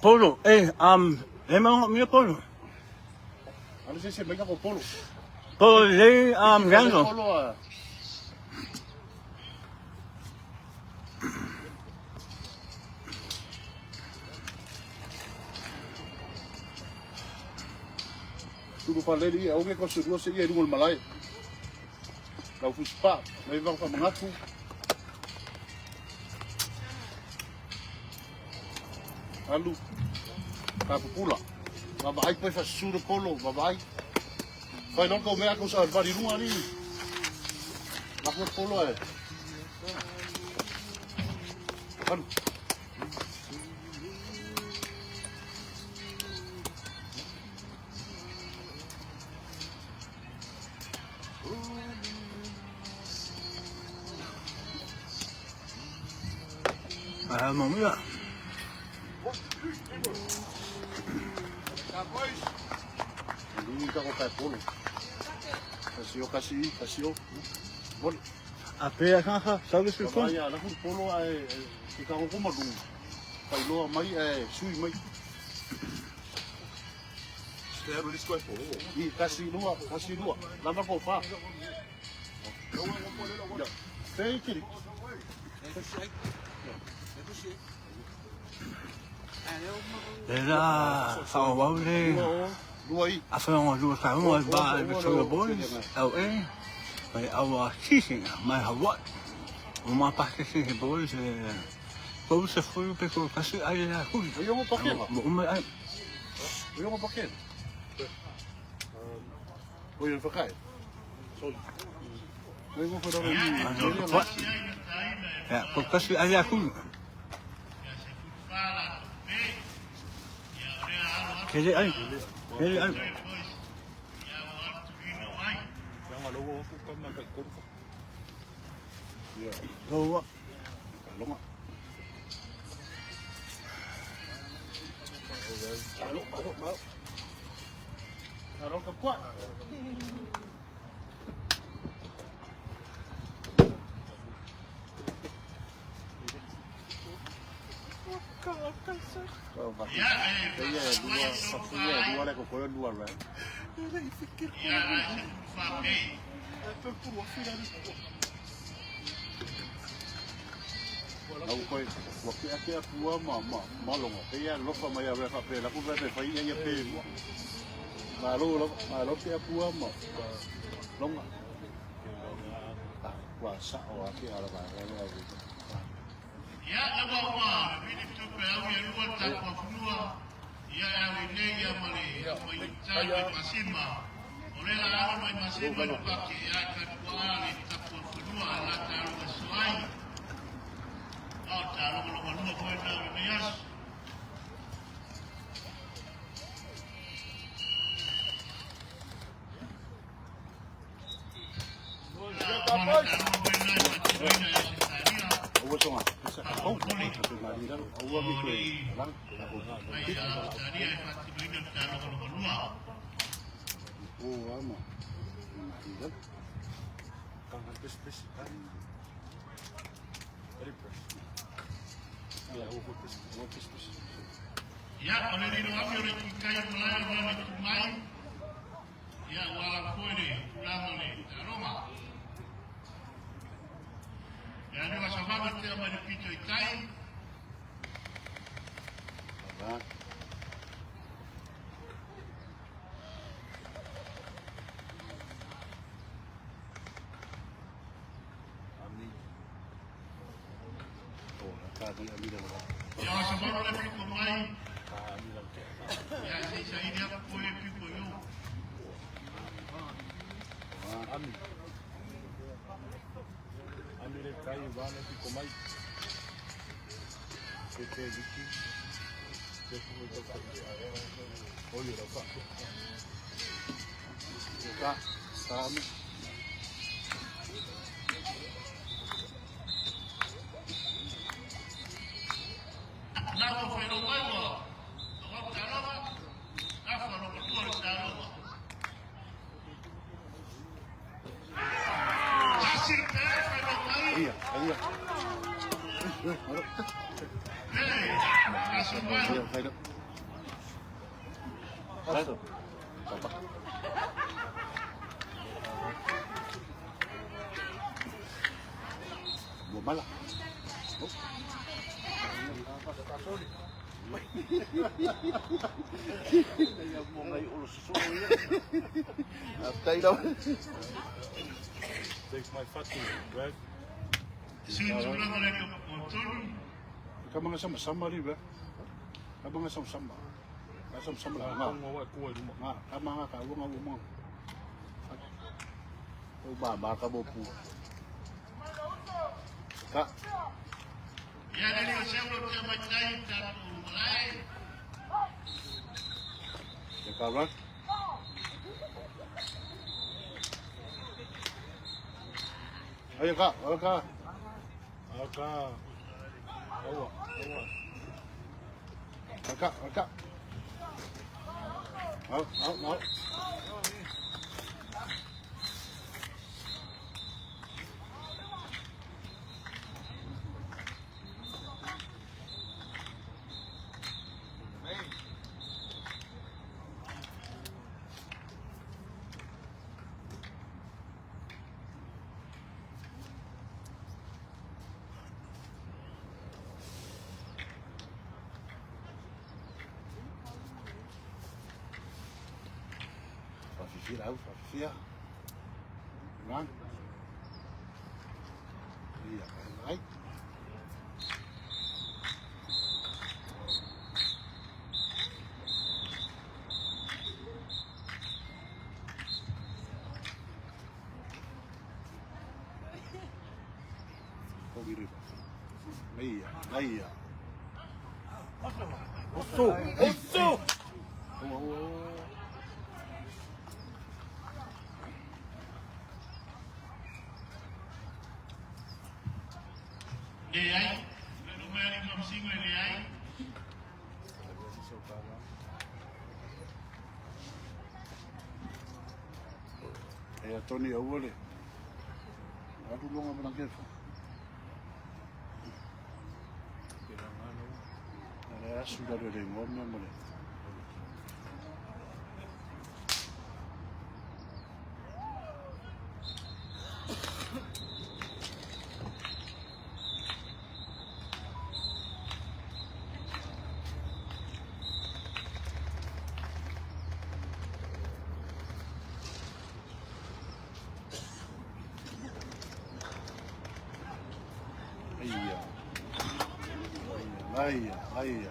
Polo, le mong mi polo. Ano siya may ako polo. Polo le ganso. Polo ah. Tudo paleri, alguém conseguiu seguir um malai. Kau fuspa, may bang pamangaku. Alu, kapupula. Babae pa sa suro polo, babae. Kaya nung kau may ako sa barirunga ni. Ako polo eh. Ano? Mamaya. Hindi ka ko kay polo. Kasio. Bon. Ape ka, sabi ko. Kaya na polo ay ikaw ko madung. Kailo mai sui mai. Espero eles com polo. E kasino. Lama ko pa. Tem que Era favorable. After do time was by the boys. LA. By our teaching, my what? Uma parte de boys. Como você foi o pessoal que se aí a coisa. Eu vou para quê? Oi, para cá. Eu vou para onde? É, porque se aí a coisa. Kele ai. Yang ada gua kan nak kau. Ya. Lowa. Longa. Taruh ke kuat. Dua lagi kau dua lah. Aku kau waktu aku malong. Kaya lupa maya berapa pel. Aku berapa pel yang pel. Malu aku long. Kuasa awak ada barang. Ya lawa bini tupe au ya luwa takwa funua ya awine ya mali ya mai masima olela ala mai masima lupake ya kadwali takwa funua la taru swai au taru lo lo ko na meyas Ya, oleh di luar oleh kaya melayar oleh kumai. Ya, wala koi pulang oleh Roma. Ya, ni wasababu tena malipito itai. Ya, wasababu oleh kumai. Ya, saya ini apa boleh pipo yo. Ami le kai vana ki komai. Ke diki. Ke fu to ka. Oli ra fa. Ka sami. Lawa foi no bairro. Agora tá lá. Tá falando que tu está lá. Asir pé foi no bairro. Iya. Asir bairro. Hay đó. Hay rồi. Buồn mắt là. Đây đâu. Take my fucking right. Kamu nggak sama-sama ni, ber? Kamu nggak sama-sama. Nggak sama-sama lah. Không có cua đúng không? Nggak, kamu nggak kau ngomong. Oh, baba kamu pu. Kak. Ya dari usia belum macam satu mulai. Ya kawan. Ayo kak, kak. Acá. Agua, agua. Kak. Mau. Fia. Run. Iya, baik. Kau diri. Iya. Osso. Leai, número de consigo Leai. Tony Awole. Aku long apa nak kerja? Ada sudah ada dengar mana? Iya.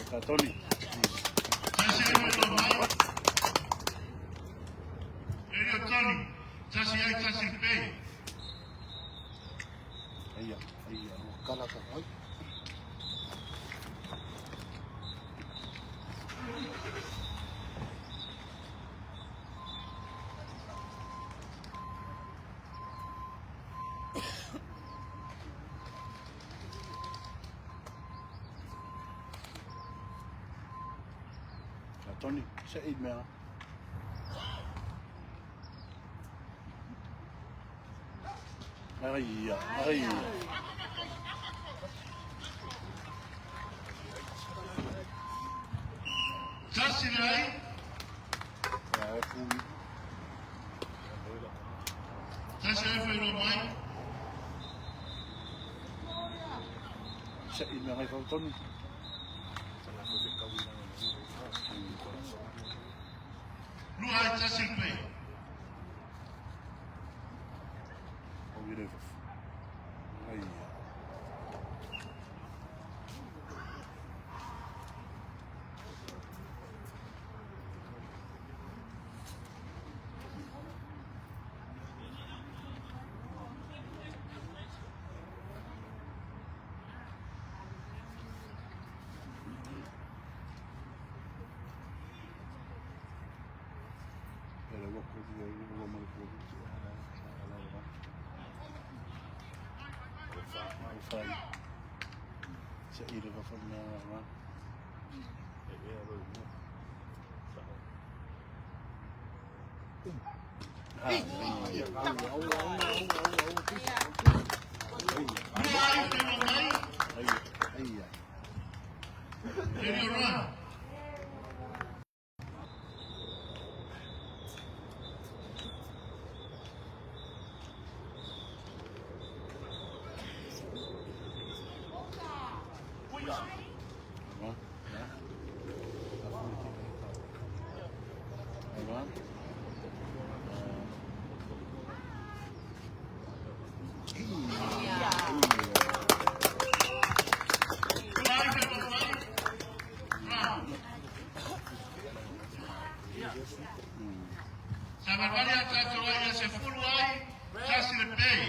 Kak Tony. Tony, Chasi Pay. Iya. Kalah kan. Tony, saya email. Iya. Chasi Lai. Chasi Lai foi Romai. Saya email kau Tony. Luai Chasi Pay. Oh, beautiful. Iya. Sa ilo ka from na Jadi orang. Sabarkali atas yang sepuluh kasih lebih.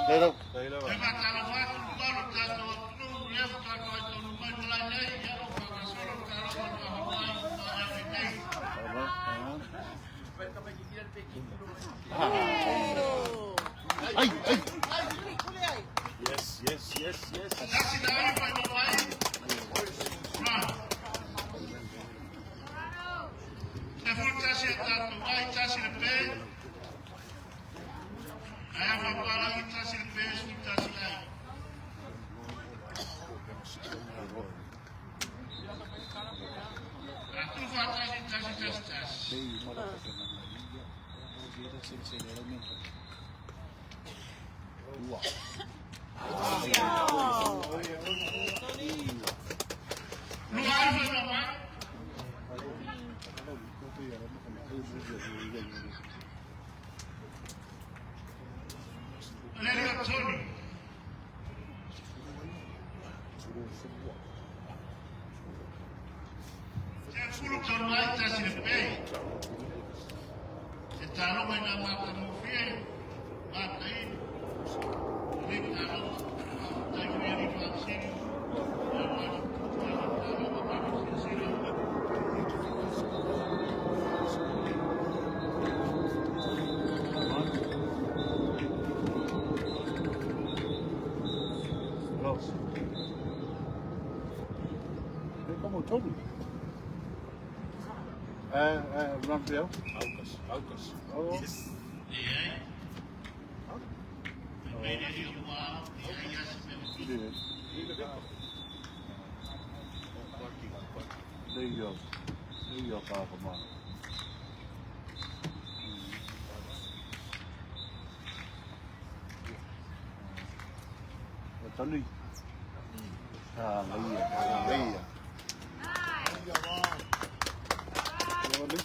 Đây đâu? Dengan kalau waktu kalau jatuh waktu dia kalau itu rumah mulanya ya kalau solo kalau ini. Ay, ay. Yes. Kasih dari Pak Bapak. Sepuluh kasih jatuh baik kasih lebih. Ayah bapak lagi kasih lebih sudah selesai. Ratu fatah kasih. Luar berapa? Leriot Tony. Sepuluh tahun lagi kasih lebih. Sekarang mana makan mufin, makan, sekarang tak beri vaksin. Có một chút. Run phiếu. Aukas. Yes. Iya. Beda di rumah, iya sebenarnya. Đây giờ cả của mà. Tấn đi. Lấy à.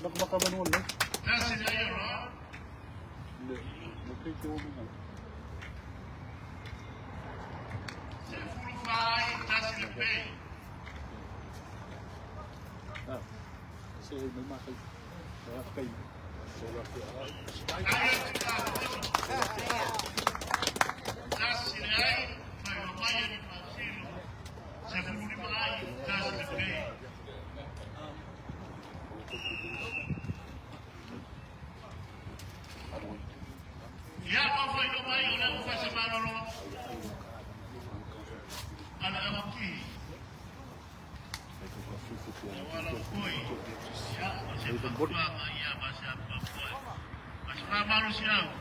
Nó có makan luôn đấy. Kasih aja loh. Nó cái chỗ này. Sepuluh file kasih lebih. Xe mới makan. Cây. Ayo kita kasih aja. Kalau bayar di vaksin, 15 aja kasih lebih. Ya, apa itu bayi orang pasal mana lo? Anak mati. Walau koi, ya masih apa ya masih apa koi. Masih apa manusia?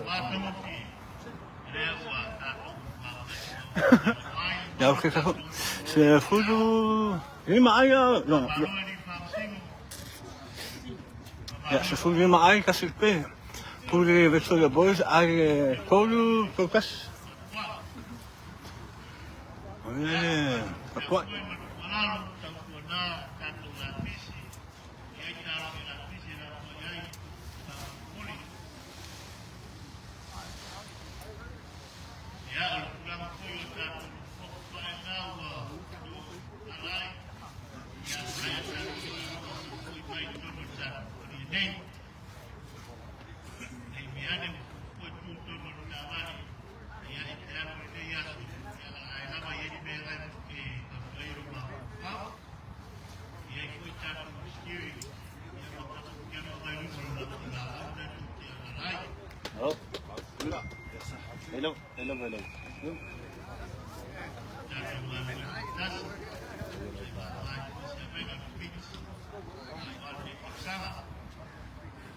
Waktu mati. Lewa aku. Ya oke kakak. Sepuluh. Ini makanya. Kalau divaksin. Ya sepuluh lima air kasih lebih. Pour les vaisseaux de boys, air kolu kulkas. Ouais, apa? Hello.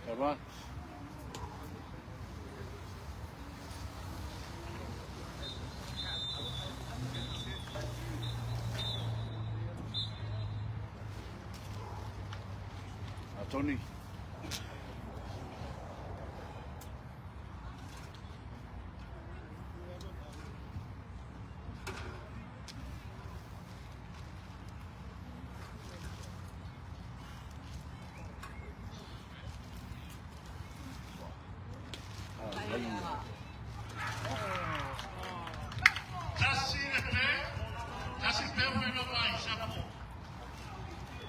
Kapan? Tony. Tassi per me lo vai, sapo.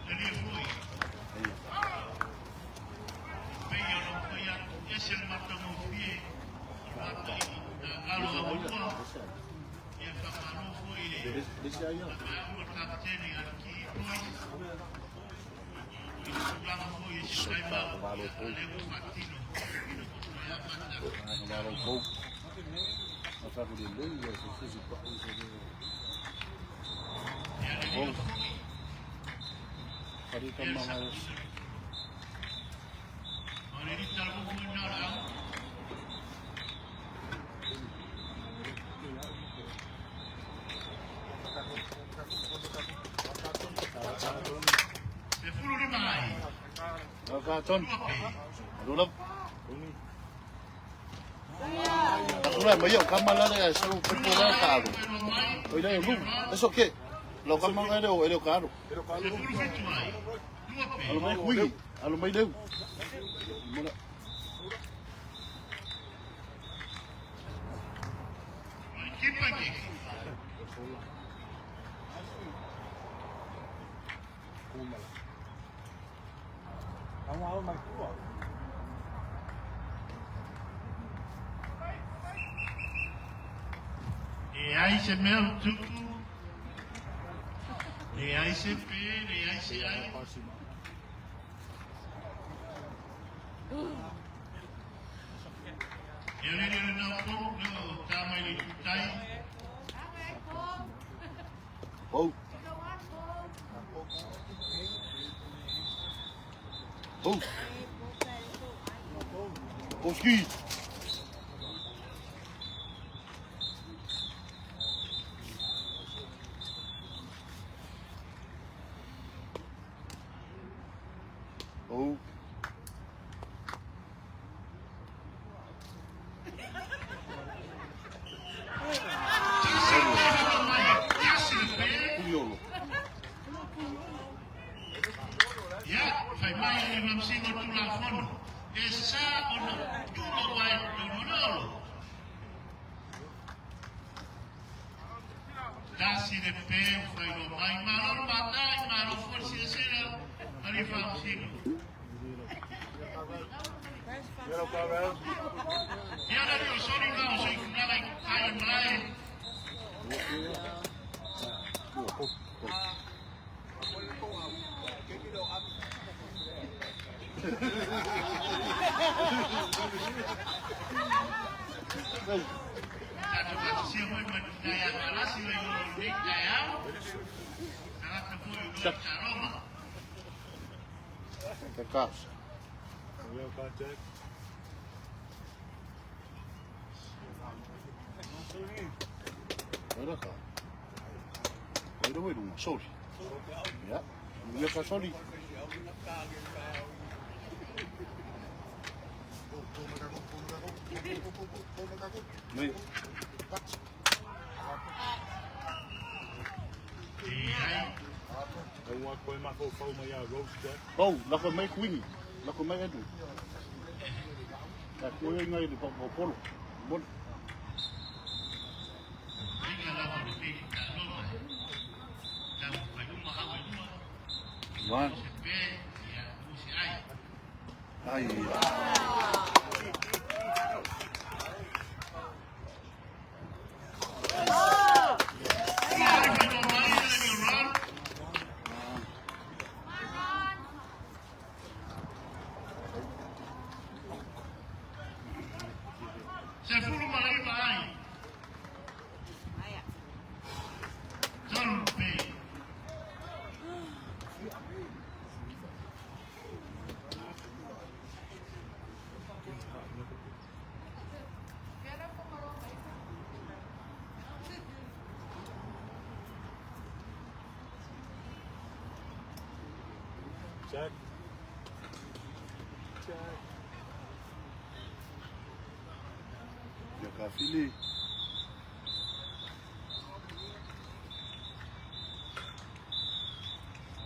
E lì fuori. Meglio non puoi essere matto con fie. Allora, un po'. E fa mano fuori. Un capitano anche poi. Il problema poi ci stai male. Allevo mattino. Ton. Aduh. Aku lah bayar kamar lah dia selalu pergi karo. Oi dah lu. It's okay. Lo kamar ada karo. Alu mai kuih. Alu mai deu. E aí se meu tudo. E aí se pe, e aí se aí. Eu não pouco, tá mais ele tá aí. Oh. Oh. Oski. Oh. Ya, fai mai non si con la fono. E sa o no, tu lo vai no. Dassi de pe, fai lo mai malo batai, malo forse sera, arriva sino. Ya da io sono in casa, sono in casa, in mai. Casa. Olha cá. Olha o Edu, sorry. Ja, nu is sorry. Nee. Oh, laat me mee kwingen. Laat me mee doen. Kijk, hoe je nou de polo. Bon. One. Ai. Se furu malai mai. Zolpe. Check. Ya kafili.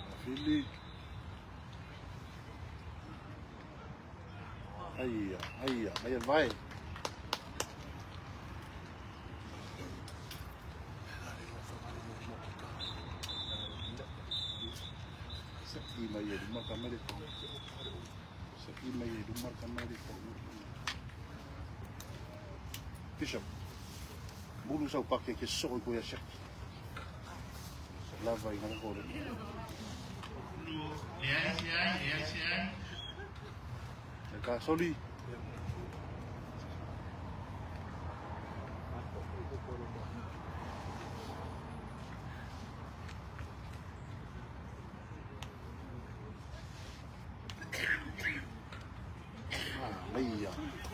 Kafili. Ayah, vai. Imaya rumah kamar itu. Imaya rumah kamar itu. Kisah. Bulu saya pakai kisah aku ya syak. Lava yang aku ada. Ya. Dekat soli.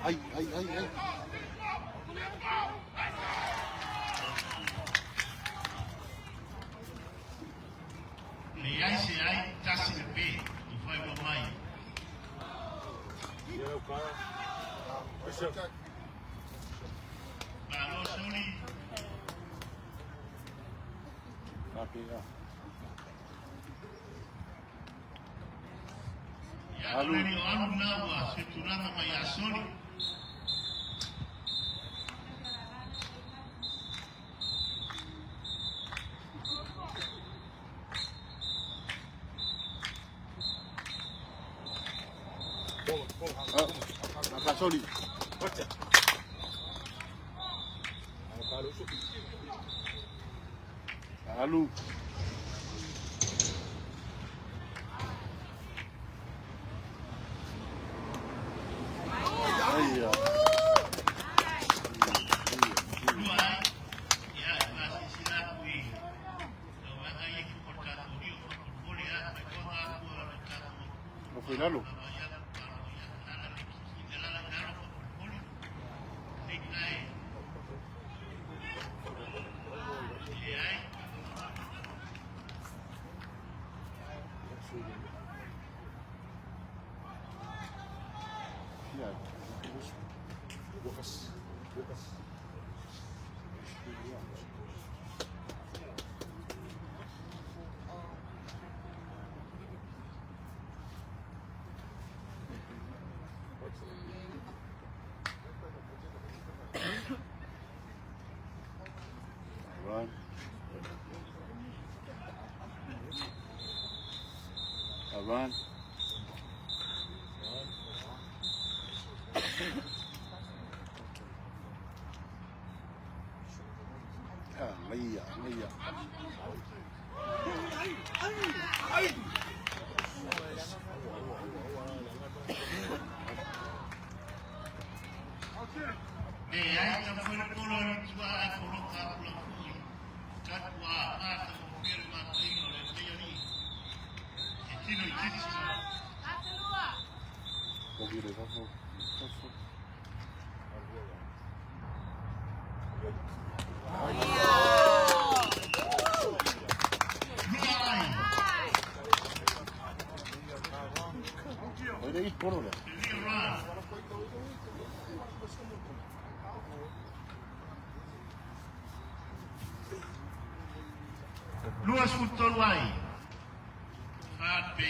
Ay. Liai kasi lepe, foi mamãe. Baru suli. Tapi ya. Ya ni orang nawa seturang maya suli. Dekat soli. Lalu. Ayah. No fue Lalo. Ya. Bukas. Run. Maya. Aí então foi colorido a colocar por fui. Catua, mata, confirma, treino, leteari. Estilo existe. Poquito, por Öyle ilk gol oluyor. Luas Futolwai. Fat B.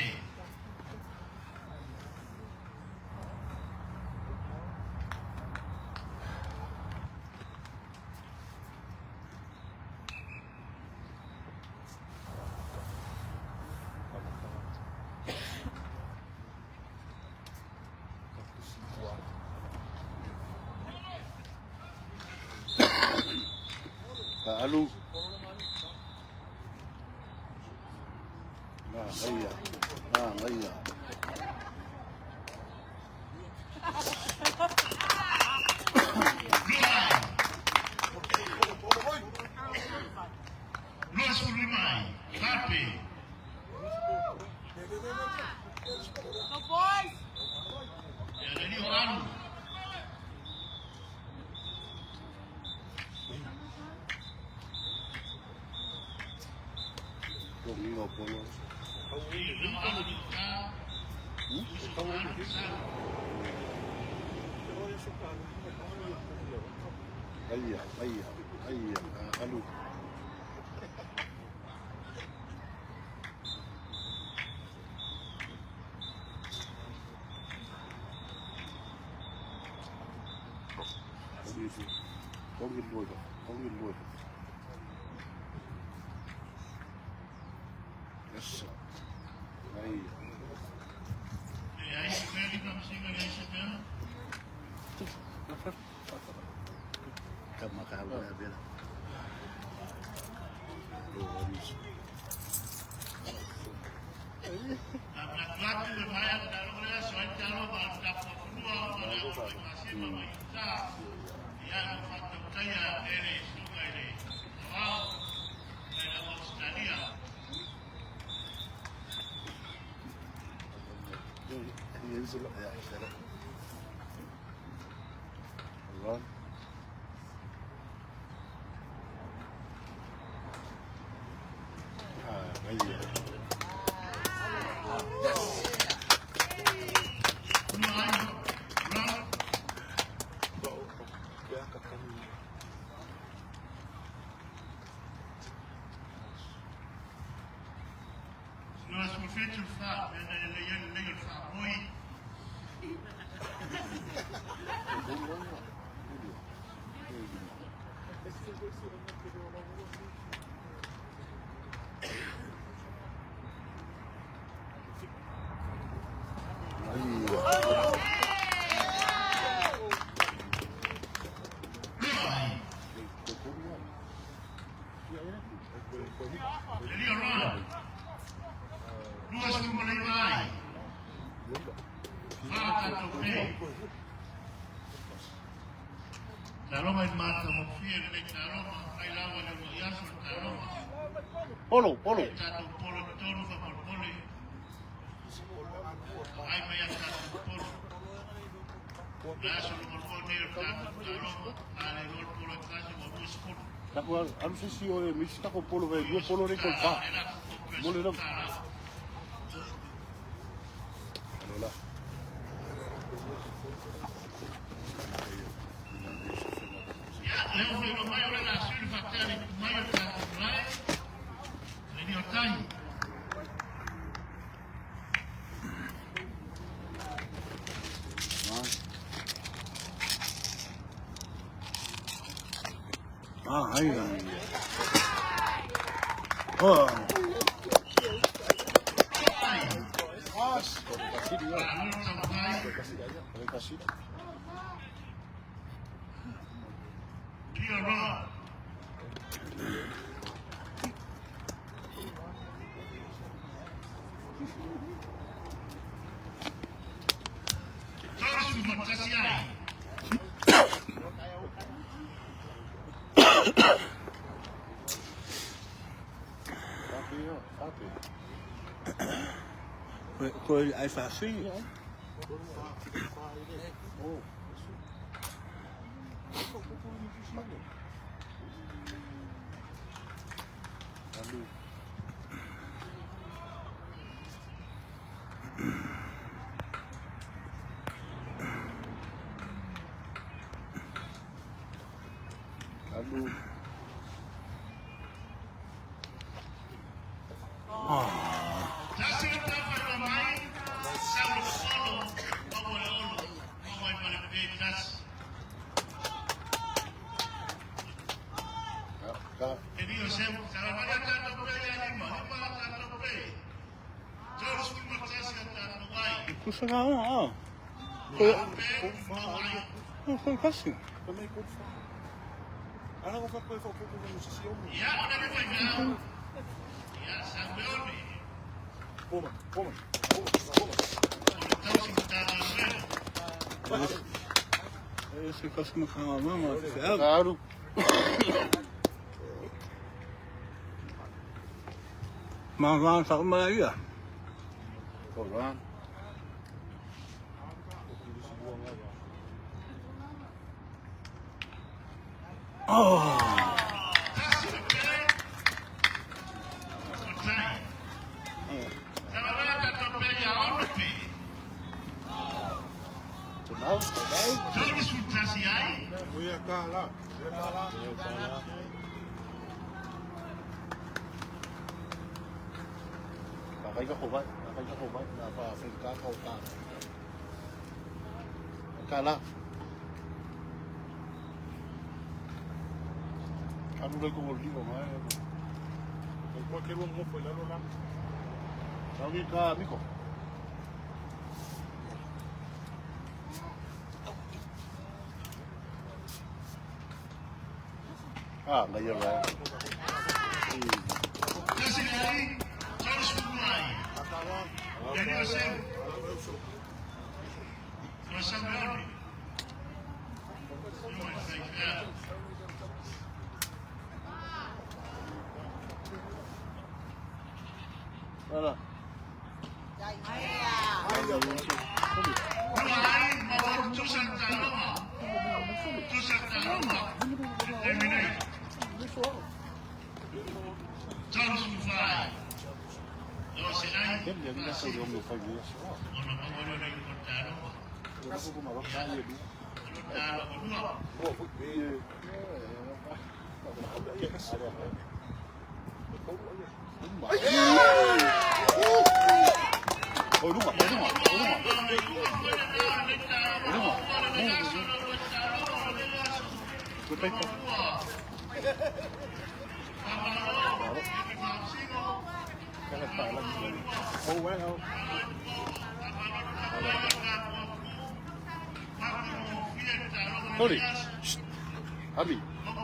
Lalu. Nah, iya. Luas Futolwai. Fat B. Ya jadi orang. Domingo polo. Aí, alu. Ongi luoja. Yes. Aí. Aí, Feli, vamos seguir esse tema. Kama kahaba ya bila. Aplaki bermaya dalam mereka soal calo bantap kedua pada masih meminta yang faktor kaya dari sungai ini. Wow, dalam Australia. Allah. Nós não fez o fato, ele foi. Ele orou. Duas mulheres vai. Fata tope. Taroma es mata mofie le taroma ai lava le moiaso taroma. Polo. Tato polo toro fa por pole. Ai mai tato polo. Laso lo por nero tato taroma. Ale lo polo tato mo busco. Taku anu sisi o misi tako polo ve dua polo ni kol pa. Boleh dah. Alola. Ya, leo veo mayo la sulfa tani mayo tato rai. Ni otai. Ahí va. Oh. Kasih. Dia roh. Terus membatasi ai. Foi aí facinho. Alu. Nasib dapat ramai, selalu follow, bawai pada pedas. Jadi Yosef, kalau mana tak tope yang mana tak tope. Terus membatasi tak tope. Puxa lá, ó. Foi fácil. Também com fome. Ah, não vai comer fogo no sisi o. Ya, ada di mana? Ya, sambil ni. Poma. Tahu sih kita ada. Esse casco com a mama, Claro. mas lá tá uma aí, ó. Olá. Oh. kala. Pakai ka kubat, na pa Afrika ka uta. Kala. Ano lang ko ulit ko nga. Qualquer um foi lá no lado. Sabi ka, Miko. Ngayon lang. Kasi kali, Charles Kumay. Jadi Osem. Osem Rodi. Wala. Kumay, mawag tusan taloma. Tusan taloma. Eliminate. Charles Kumay. Dosi ay. Dia ni nasa yung mo 5 years. Ono pangoro na yung kontaro. Wala ko kumawak sa iyo. Kontaro ko dua. Rumah. Sorry. Abi.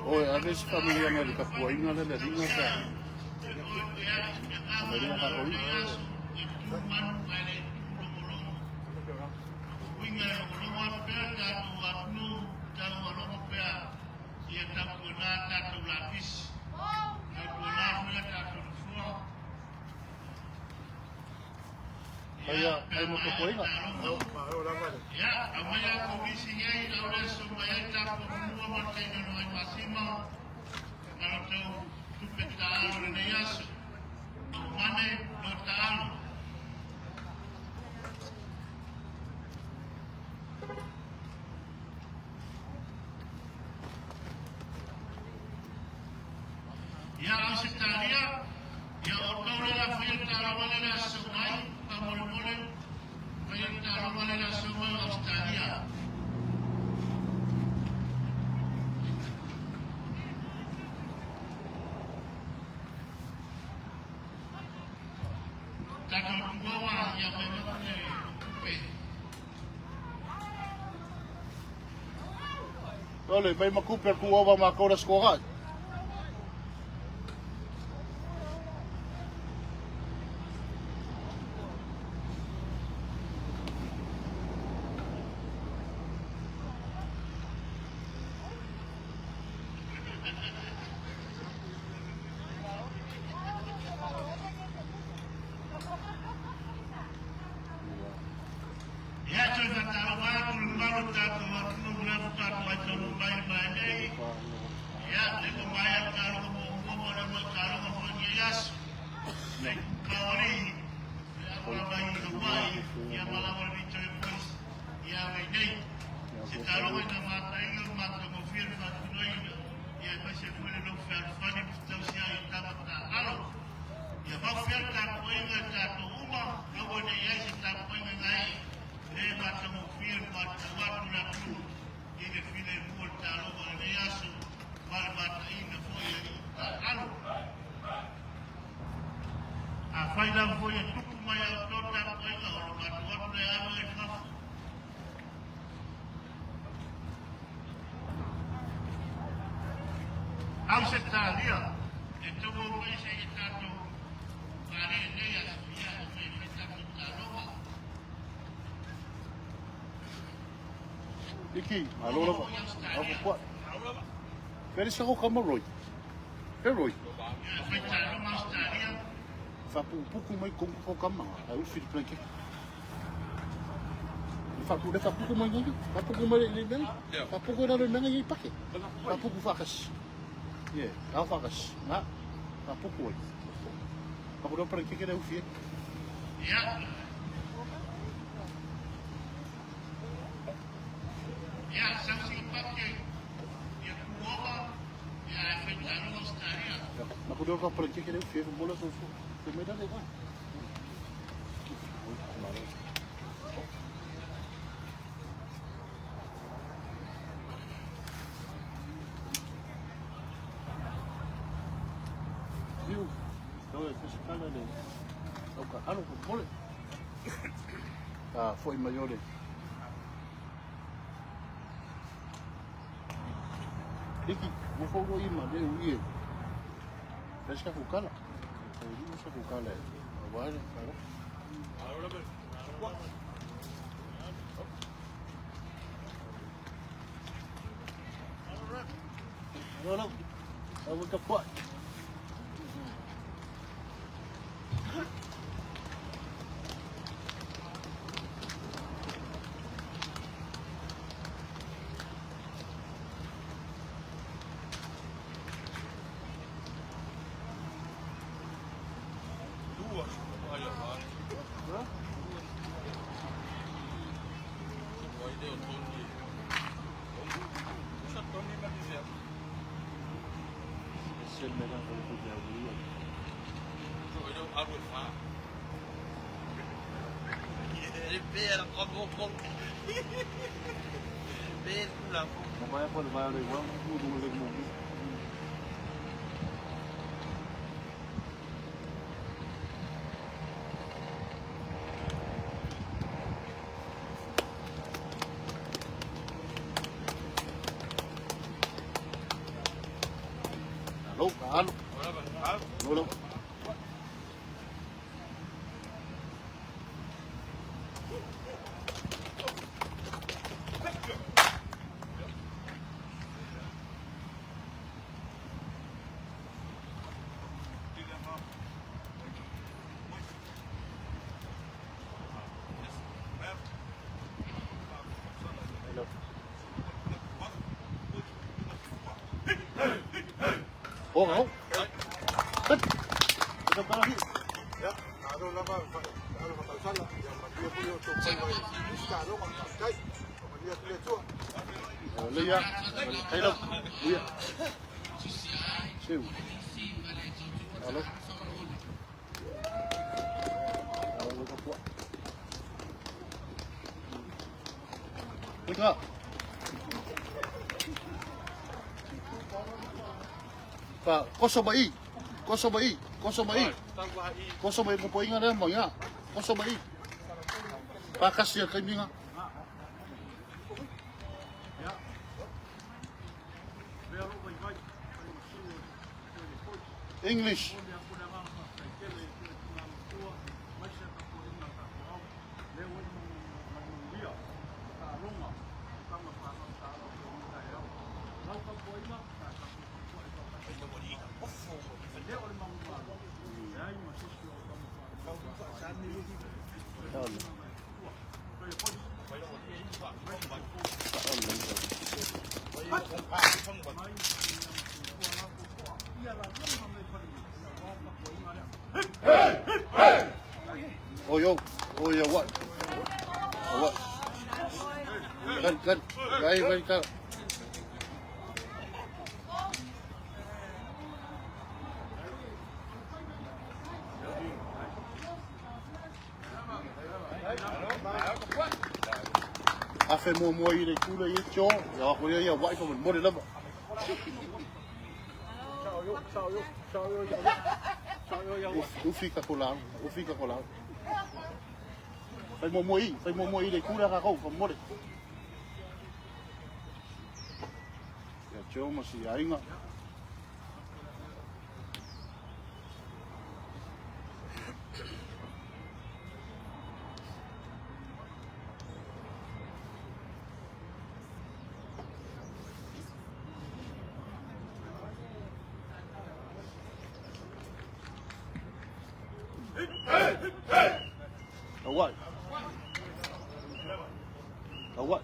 Oh, ada familia na di Papua ina na di na sa. Familia ka oi. Ay mo ko poy nga. Ya, amaya komisi yai laure sumaya ta kumua matendo no ai masima. Kalau tu tupetalo ne yasu. Mane no talo. Ya ausitaria, ya otore la fiesta la manera sumai, amor-amor. Fiesta la manera sumai ausitaria. Takkan bawa yang memang Ole, bay makuper ku oba makoras ko ka. Ya coba tahu baru tahu waktu berapa tahu waktu main-main. Ya, dia bayar kalau mau kalau mau nyas. Kali kalau bagi kembali ya malah berbicara pos ya ini. Sekarang kita mata ini mata mufir fatwa ya masih boleh nak fani tafsir yang tak tahu. Ya mafir tak boleh tak umah kalau dia tak boleh naik. Mata mufir mata watu na tu ile vile multa roba na yasu mal mata ina foya alo a faida foya tuku maya tota koinga ora mata watu ya alo e fa au se talia esto go paese estato pare ne ya ya me está roba Iki, alo ba? Ako po. Pero sa ko kamaroy. Heroy. Fa pouco mai com kama. Ai o filho planque. Fa pouco da pouco mai ngi. Fa pouco mai le bel. Fa pouco na le ngi pake. Fa pouco fakas. Ye, ao fakas. Na. Fa pouco. Fa pouco planque que é o filho. Ya. Ya, sanksi pakai. deu para aqui que ele fez, bola só foi meio da legal. Viu? Então esse cara ali, o carro com bola. Ah, foi maior ele. Diki, vou falar o irmão dele, o Ian. Deixa que a cara. Deixa que a cara. Agora, cara. Não. Eu vou tapar. Mamãe pode vai olhar igual mudou o mundo. Alô? Alô? Oh, no. Good. Ito ka lang. Ya, ano naman, ano matalsala, yung magkakuli yung tupay mo yung iskano, magkakay, magkakuli ito. Liya, kayo Liya. Siw. Halo. Halo ka po. Ika. Pa, kosobai. Kosobai mo po inga na mga. Kosobai. Pakas ya kami nga. English. Oh yo, what? What? Kan, guys. Afe mo ile kula yecho, ya ko ya wa ko mo de lama. Ufika kolang. Phải mua muối để cú ra không còn mua đấy. Ya cho mà xì ấy ngọ. What? What?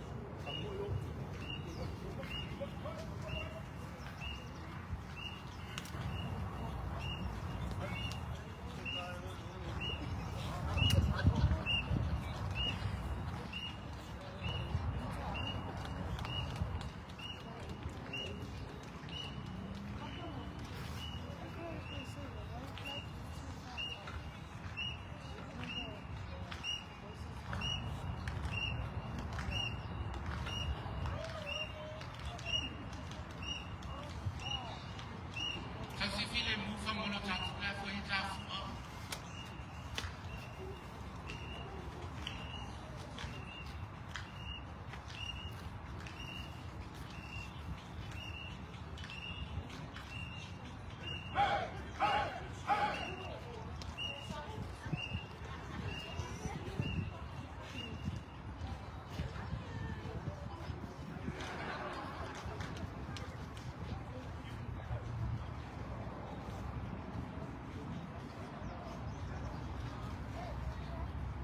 kono tafu ka fo i tafu.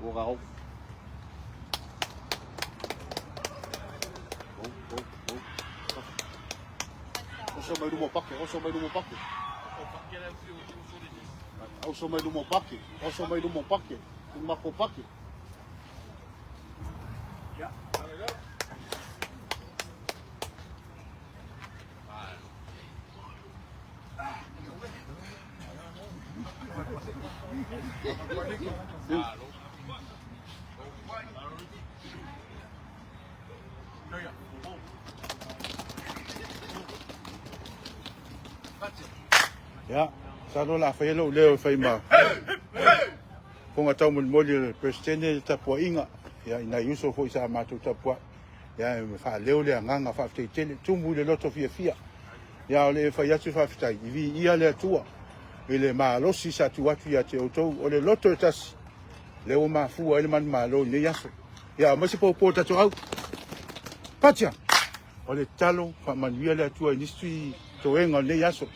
Ua kau. Oso mai rumo pake, oso mai rumo pake. Oso mai rumo pake, oso mai rumo pake. Mako pake. Ya, salo la fai lo leo fai ma. Ponga tau mo le presidente tapua inga. Ya ina yuso fo isa ma tu tapua. Ya fa leo le nganga fa te tele tumu le loto fia. Ya le fa ya tu fa fita ivi ia le tua. Ile ma lo si sa tu watu ya te auto o le loto tas. Leo ma fu ele man ma lo le yaso. Ya ma si po tatu au. Patia. O le talo fa manuia le tua industry to enga le yaso.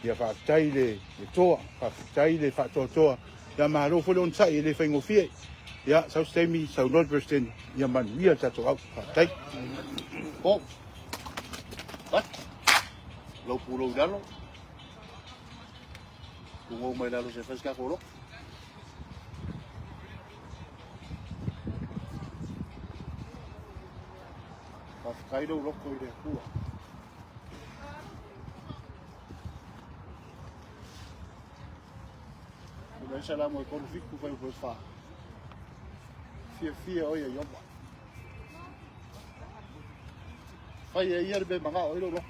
Ya fa tai le toa, fa tai le fa toa. Ya ma lo fo lon sai le fengo fie. Ya sa stemi sa not president ya man wi ta to au fa tai. Oh. What? Lo pulo dalo. Tungo mai dalo se fes ka koro. Fa kai do lo ko ide ku. Noi saremo con il fico per il fa. Fia oia yomba. Fai ieri be maga oilo lo.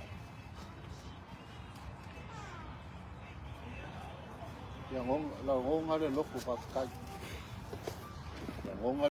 Ya ngong la ngong ale lo ku fa kai. Ya ngong